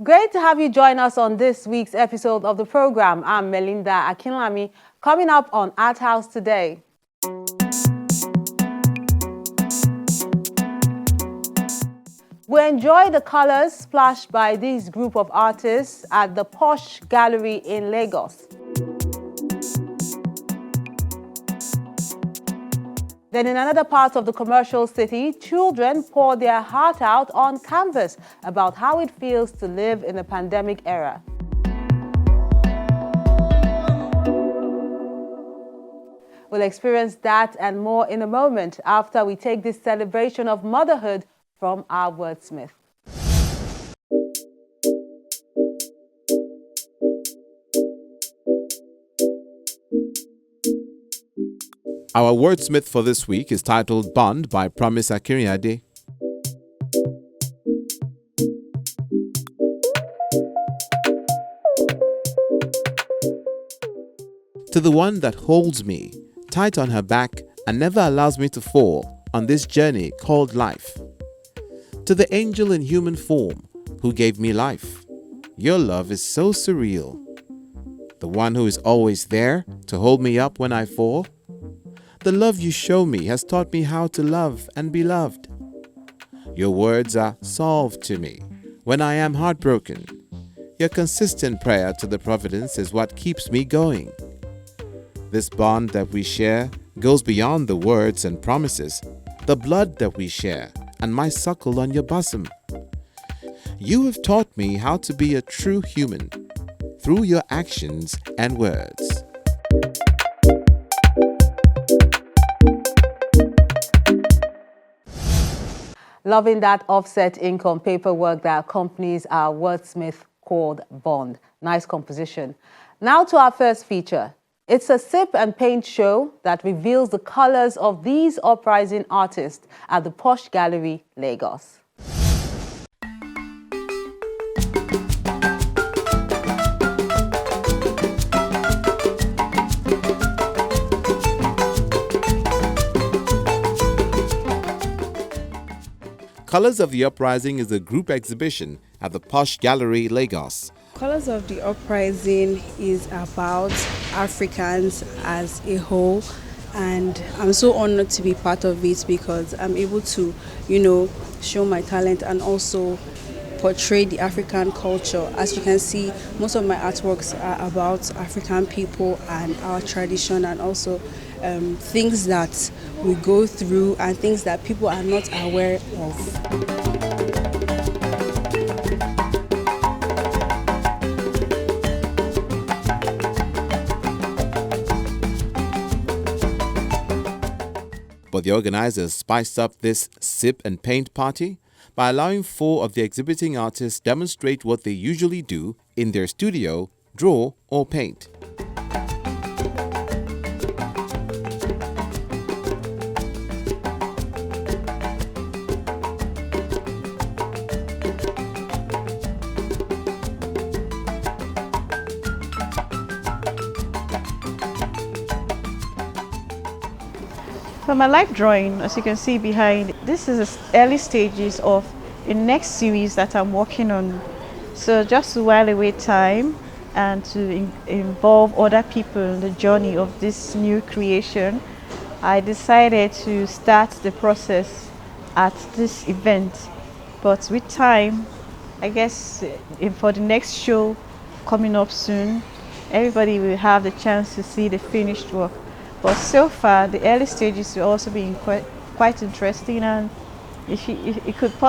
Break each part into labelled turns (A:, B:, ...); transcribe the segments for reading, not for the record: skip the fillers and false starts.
A: Great to have you join us on this week's episode of the program. I'm Melinda Akinlami. Coming up on Art House today. We enjoy the colors splashed by this group of artists at the Posh Gallery in Lagos. Then in another part of the commercial city, children pour their heart out on canvas about how it feels to live in the pandemic era. We'll experience that and more in a moment after we take this celebration of motherhood from our Wordsmith.
B: Our Wordsmith for this week is titled Bond by Promise Akiriade. To the one that holds me tight on her back and never allows me to fall on this journey called life. To the angel in human form who gave me life, your love is so surreal. The one who is always there to hold me up when I fall. The love you show me has taught me how to love and be loved. Your words are salve to me when I am heartbroken. Your consistent prayer to the providence is what keeps me going. This bond that we share goes beyond the words and promises, the blood that we share, and my suckle on your bosom. You have taught me how to be a true human through your actions and words.
A: Loving that offset ink on paperwork that accompanies our Wordsmith called Bond. Nice composition. Now to our first feature. It's a sip and paint show that reveals the colors of these uprising artists at the Posh Gallery, Lagos.
B: Colors of the Uprising is a group exhibition at the Posh Gallery, Lagos.
C: Colors of the Uprising is about Africans as a whole, and I'm so honored to be part of it because I'm able to, show my talent and also portray the African culture. As you can see, most of my artworks are about African people and our tradition, and also things that we go through and things that people are not aware of.
B: But the organizers spiced up this sip and paint party by allowing 4 of the exhibiting artists demonstrate what they usually do in their studio, draw or paint.
D: For my life drawing, as you can see behind, this is the early stages of a next series that I'm working on. So just to while away time and to involve other people in the journey of this new creation, I decided to start the process at this event. But with time, I guess for the next show coming up soon, everybody will have the chance to see the finished work. But so far, the early stages will also be quite interesting, and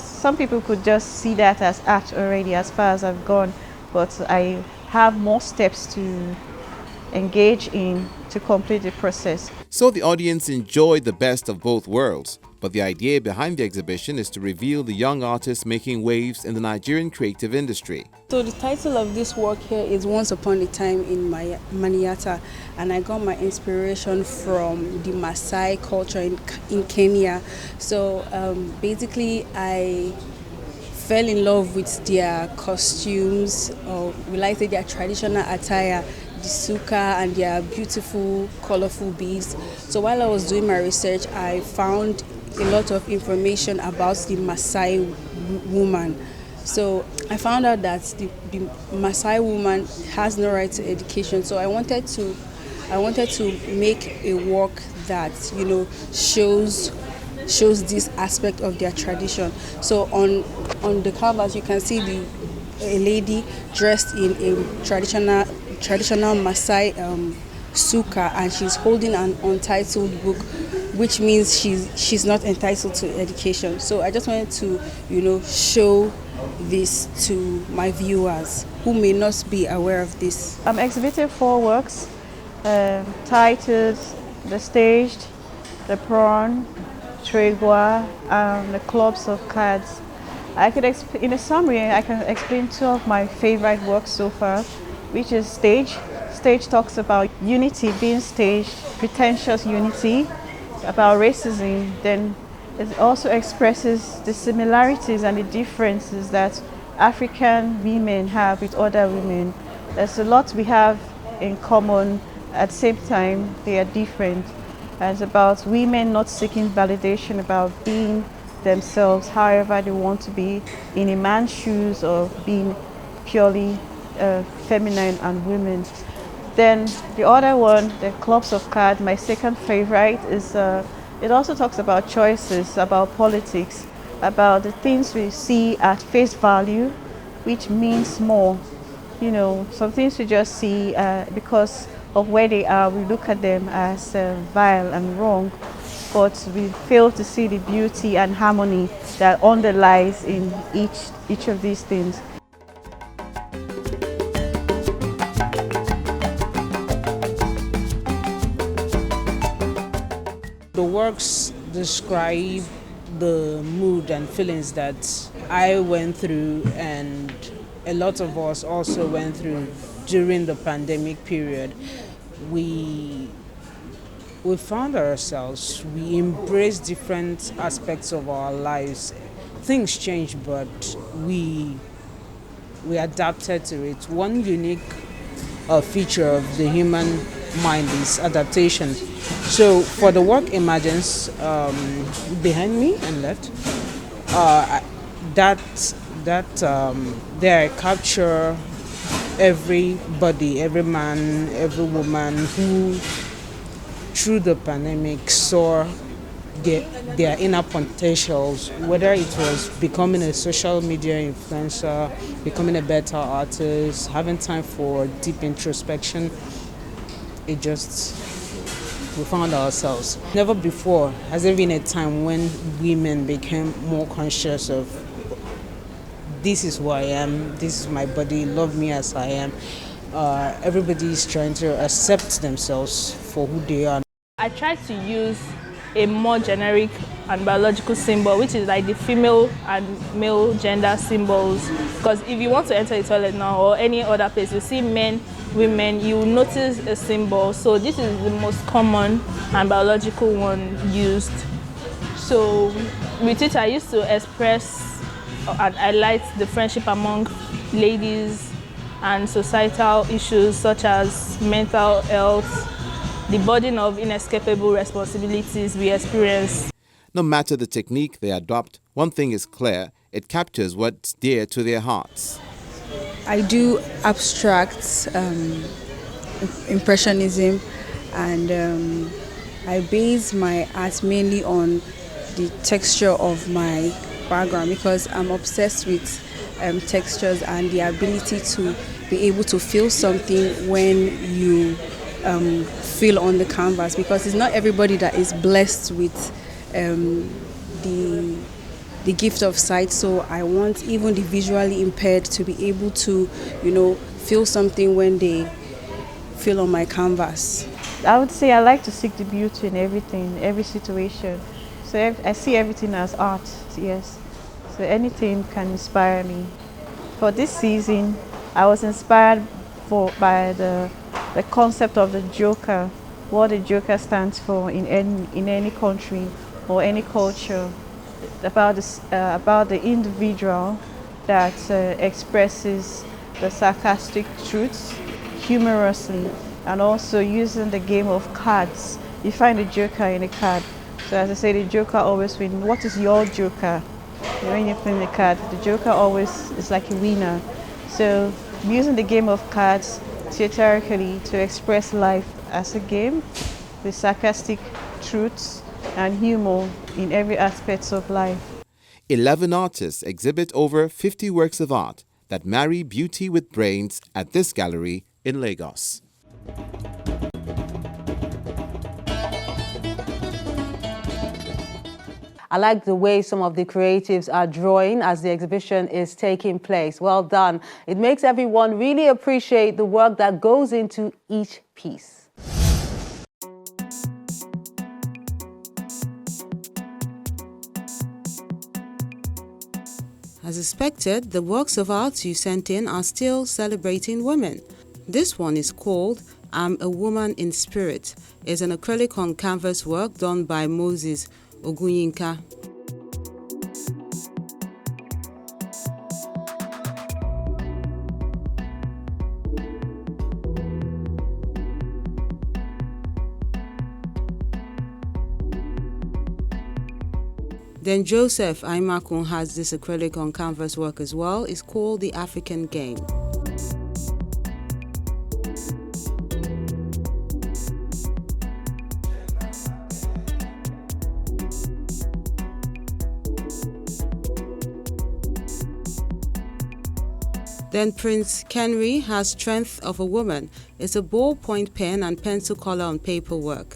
D: some people could just see that as art already as far as I've gone. But I have more steps to engage in to complete the process.
B: So the audience enjoyed the best of both worlds. But the idea behind the exhibition is to reveal the young artists making waves in the Nigerian creative industry.
C: So the title of this work here is Once Upon a Time in Maniata, and I got my inspiration from the Maasai culture in Kenya. So basically I fell in love with their costumes, or will I say their traditional attire, the suka and their beautiful, colorful beads. So while I was doing my research, I found a lot of information about the Maasai woman. So I found out that the Maasai woman has no right to education. So I wanted to make a work that shows this aspect of their tradition. So on the canvas you can see a lady dressed in a traditional Maasai suka, and she's holding an untitled book, which means she's not entitled to education. So I just wanted to show this to my viewers who may not be aware of this.
D: I'm exhibiting 4 works titled The Staged, The Prawn, Tregua, and The Clubs of Cards. In a summary, I can explain 2 of my favorite works so far, which is Stage. Stage talks about unity being staged, pretentious unity, about racism. Then it also expresses the similarities and the differences that African women have with other women. There's a lot we have in common, at the same time they are different. And it's about women not seeking validation, about being themselves however they want to be, in a man's shoes, or being purely feminine and women. Then the other one, the Clubs of Cards, my second favorite, is it also talks about choices, about politics, about the things we see at face value, which means more. Some things we just see because of where they are, we look at them as vile and wrong, but we fail to see the beauty and harmony that underlies in each of these things.
E: The works describe the mood and feelings that I went through, and a lot of us also went through during the pandemic period. We found ourselves, we embraced different aspects of our lives. Things changed, but we adapted to it. One unique feature of the human mind is adaptation. So for the work Emergence, behind me and left, there I capture everybody, every man, every woman who through the pandemic saw their inner potentials, whether it was becoming a social media influencer, becoming a better artist, having time for deep introspection. We found ourselves. Never before has there been a time when women became more conscious of, this is who I am, this is my body, love me as I am. Everybody is trying to accept themselves for who they are.
F: I tried to use a more generic and biological symbol, which is like the female and male gender symbols. Because if you want to enter a toilet now or any other place, you see men, women, you notice a symbol. So this is the most common and biological one used. So with it, I used to express and highlight the friendship among ladies and societal issues such as mental health, the burden of inescapable responsibilities we experience.
B: No matter the technique they adopt, one thing is clear: it captures what's dear to their hearts.
C: I do abstract impressionism, and I base my art mainly on the texture of my background, because I'm obsessed with textures and the ability to be able to feel something when you feel on the canvas, because it's not everybody that is blessed with the gift of sight. So I want even the visually impaired to be able to, feel something when they feel on my canvas.
D: I would say I like to seek the beauty in everything, every situation. So I see everything as art, yes. So anything can inspire me. For this season, I was inspired by the concept of the Joker, what the Joker stands for in any country or any culture, about the individual that expresses the sarcastic truths humorously, and also using the game of cards. You find a Joker in a card. So as I say, the Joker always wins. What is your Joker? When you're playing the card, the joker always is like a winner. So using the game of cards theatrically to express life as a game with sarcastic truths and humor in every aspect of life.
B: 11 artists exhibit over 50 works of art that marry beauty with brains at this gallery in Lagos.
A: I like the way some of the creatives are drawing as the exhibition is taking place. Well done. It makes everyone really appreciate the work that goes into each piece. As expected, the works of art you sent in are still celebrating women. This one is called I'm a Woman in Spirit. It's an acrylic on canvas work done by Moses Ogunyinka. Then Joseph Aimakun has this acrylic on canvas work as well. It's called The African Game. Then Prince Kenry has Strength of a Woman. It's a ballpoint pen and pencil color on paper work.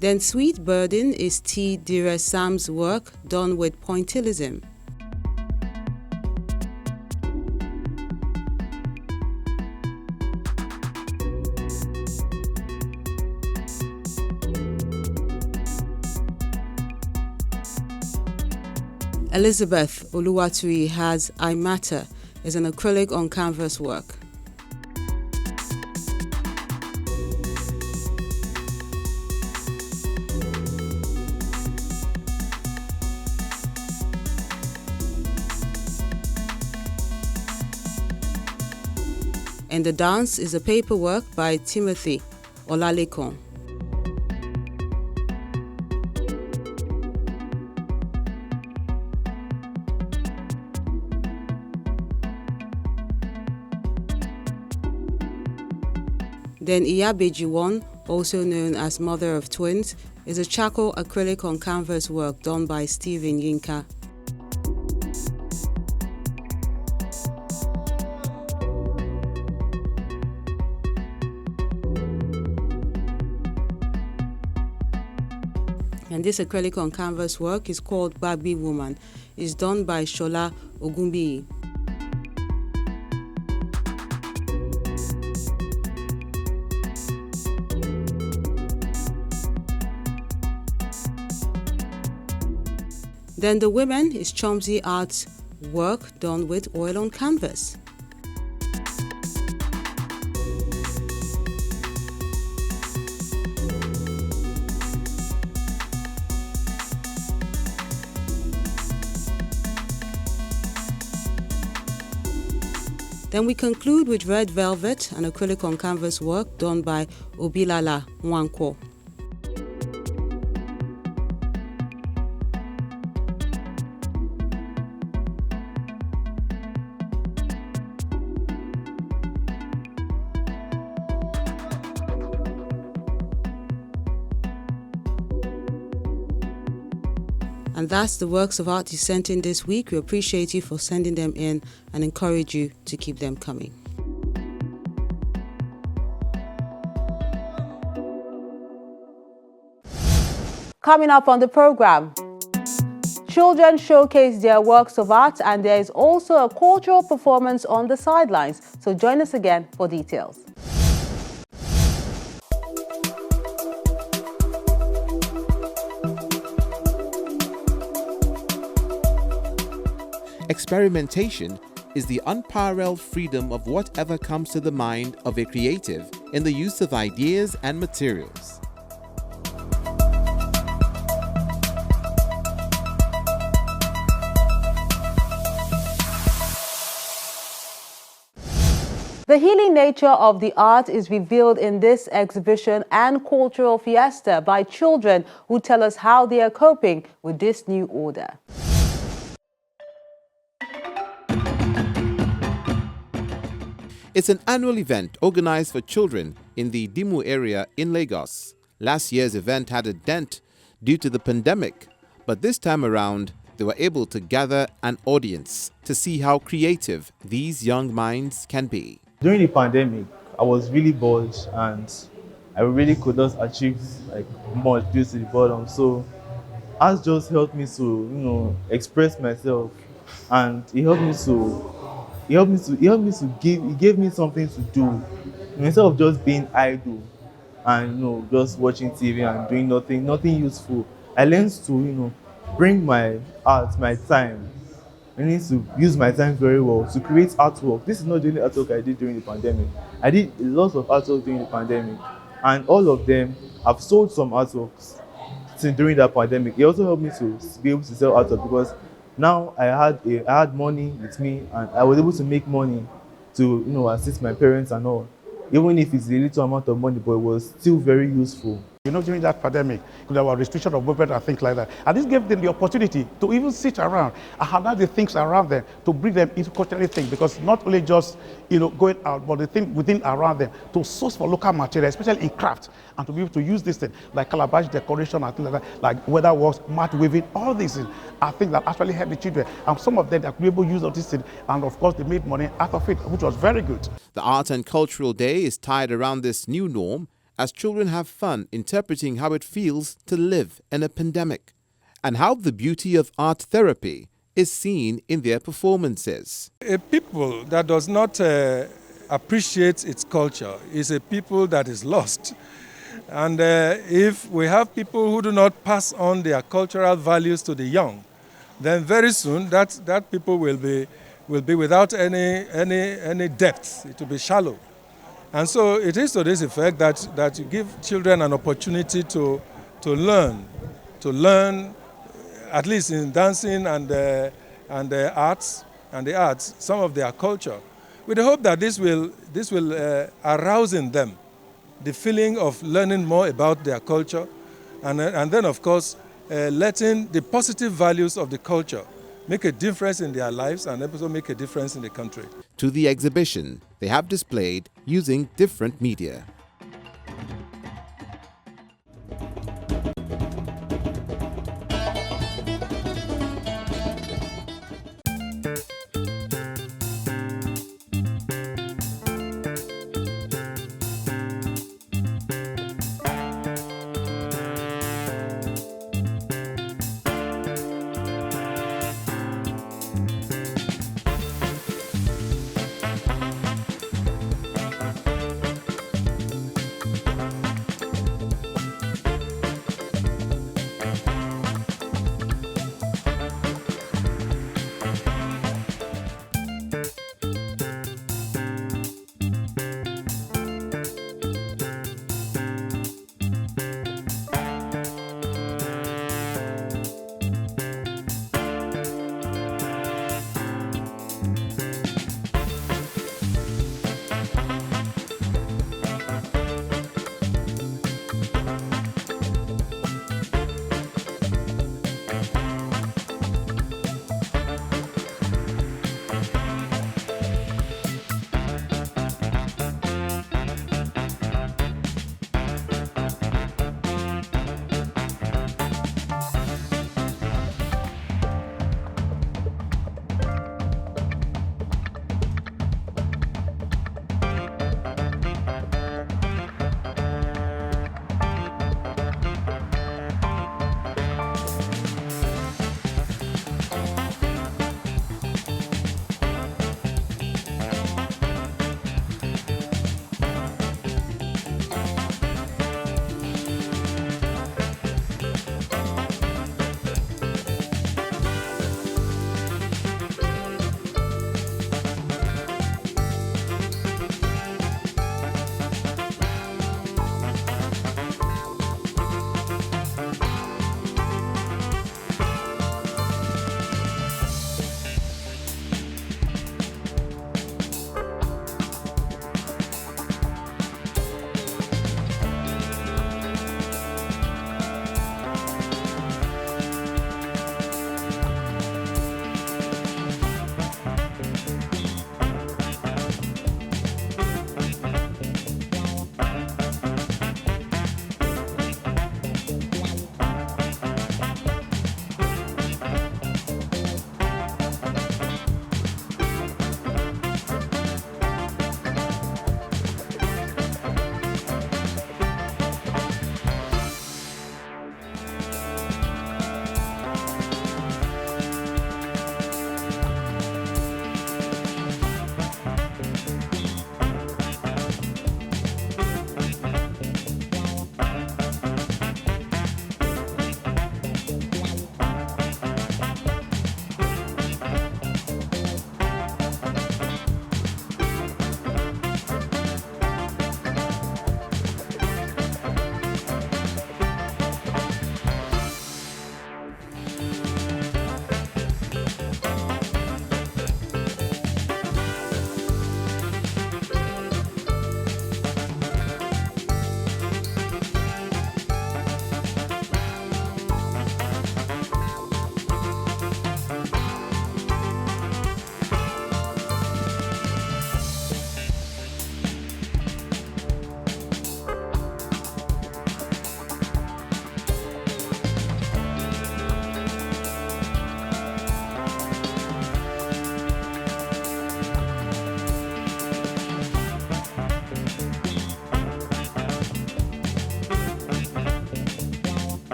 A: Then Sweet Burden is T. Dire Sam's work done with pointillism. Elizabeth Oluwatui has I Matter, is an acrylic on canvas work. And the dance is a paperwork by Timothy Olalekon. Then Iyabejiwon, also known as Mother of Twins, is a charcoal acrylic on canvas work done by Stephen Yinka. And this acrylic on canvas work is called Bagby Woman. It's done by Shola Ogumbi. Then the women is Chomsy Art's work done with oil on canvas. Then we conclude with Red Velvet, an acrylic on canvas work done by Obilala Nwankwo. And that's the works of art you sent in this week. We appreciate you for sending them in and encourage you to keep them coming. Coming up on the program, children showcase their works of art, and there is also a cultural performance on the sidelines. So join us again for details.
B: Experimentation is the unparalleled freedom of whatever comes to the mind of a creative in the use of ideas and materials.
A: The healing nature of the art is revealed in this exhibition and cultural fiesta by children who tell us how they are coping with this new order.
B: It's an annual event organized for children in the Dimu area in Lagos. Last year's event had a dent due to the pandemic, but this time around, they were able to gather an audience to see how creative these young minds can be.
G: During the pandemic, I was really bored and I really could not achieve much due to the boredom. So art just helped me to, express myself, and it gave me something to do instead of just being idle and just watching TV and doing nothing useful. I learned to bring my art, my time. I need to use my time very well to create artwork. This is not the only artwork I did during the pandemic. I did a lot of artwork during the pandemic, and all of them, I've sold some artworks during that pandemic. It also helped me to be able to sell artwork because now I had money with me, and I was able to make money to assist my parents and all. Even if it's a little amount of money, but it was still very useful.
H: During that pandemic, there were restrictions of movement and things like that. And this gave them the opportunity to even sit around and have the things around them to bring them into cultural things, because not only just going out, but the thing within around them to source for local material, especially in craft, and to be able to use this thing like calabash decoration and things like that, like weather works, mat weaving, all these things are things that actually help the children. And some of them are able to use of this thing, and of course they made money out of it, which was very good.
B: The Art and Cultural Day is tied around this new norm as children have fun interpreting how it feels to live in a pandemic and how the beauty of art therapy is seen in their performances.
I: A people that does not appreciate its culture is a people that is lost. And if we have people who do not pass on their cultural values to the young, then very soon that people will be without any depth. It will be shallow. And so it is to this effect that you give children an opportunity to learn, at least in dancing and the arts, some of their culture, with the hope that this will arouse in them the feeling of learning more about their culture, and then of course letting the positive values of the culture make a difference in their lives and also make a difference in the country.
B: To the exhibition, they have displayed using different media.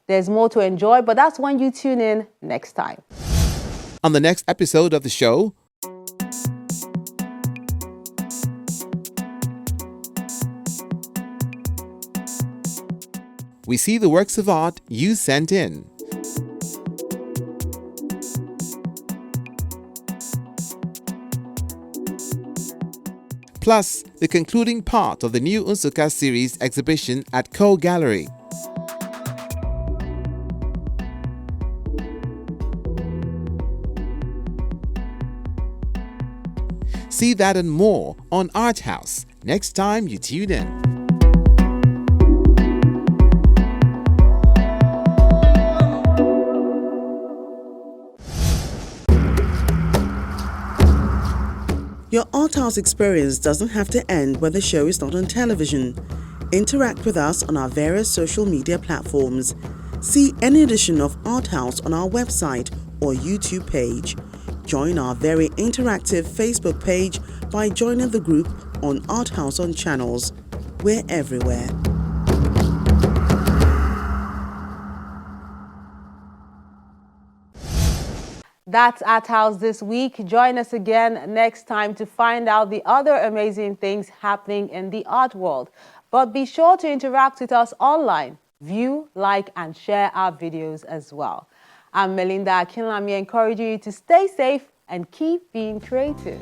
A: There's more to enjoy, but that's when you tune in next time.
B: On the next episode of the show, we see the works of art you sent in. Plus, the concluding part of the new Nsukka series exhibition at Co Gallery. See that and more on Art House next time you tune in.
J: Your Art House experience doesn't have to end when the show is not on television. Interact with us on our various social media platforms. See any edition of Art House on our website or YouTube page. Join our very interactive Facebook page by joining the group on Art House on Channels. We're everywhere.
A: That's Art House this week. Join us again next time to find out the other amazing things happening in the art world. But be sure to interact with us online. View, like, and share our videos as well. I'm Melinda Akinlami, encouraging you to stay safe and keep being creative.